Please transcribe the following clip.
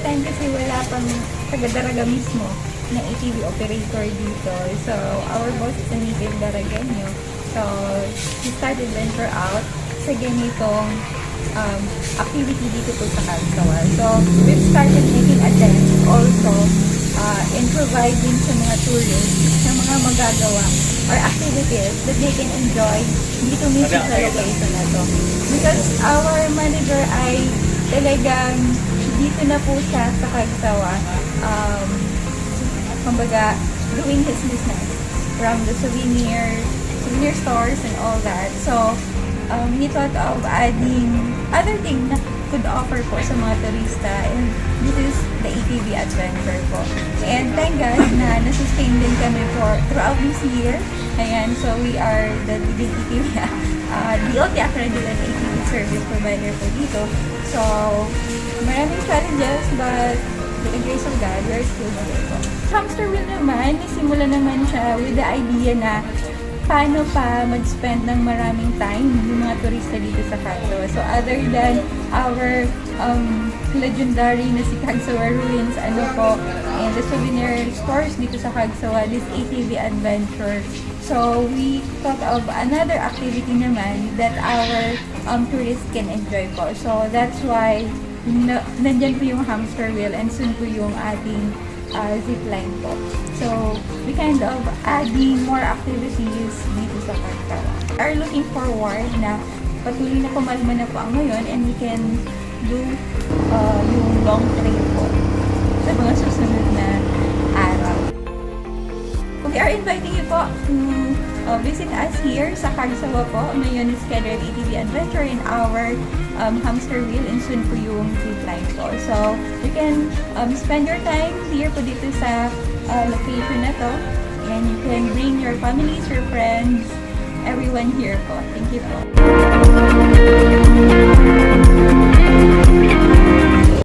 time kasi wala pang taga-Daraga mismo na ATV operator dito. So, our boss is a native Daragenyo. So, he started venture out sa ganitong activity dito po sa Kalsawa. So, we've started making attempts also in providing sa mga tourists ng mga magagawa or activities that they can enjoy dito mismo sa location na to. Because our manager ay talagang dito na po siya sa Kalsawa, kumbaga, doing his business from the souvenir stores and all that. So, he thought of adding other things na could offer po sa mga turista, and this is the ATV adventure po. And thank God na nasustain din kami po throughout this year. Ayan, so we are the ATV, DOT accredited ATV service provider po dito. So, maraming challenges, but with the grace of God, we're still here po. Hamster wheel naman, nisimula naman siya with the idea na paano pa mag-spend ng maraming time yung mga turista dito sa Cagsawa. So, other than our legendary na si Cagsawa Ruins, and the souvenir stores dito sa Cagsawa, this ATV adventure. So, we thought of another activity naman that our tourists can enjoy po. So, that's why nandyan po yung hamster wheel and soon po yung ating zipline po. So, we kind of adding more activities dito sa Cagsawa. We are looking forward na patuloy na kumalma na po ang Mayon, and we can do yung long trail po sa mga susunod na araw. We are inviting you po to visit us here sa Cagsawa po. Mayon is Skydrive ATV Adventure in our hamster wheel, and soon po yung zipline po. So, you can spend your time here po dito sa location na to, and you can bring your families, your friends, everyone here po. Thank you po.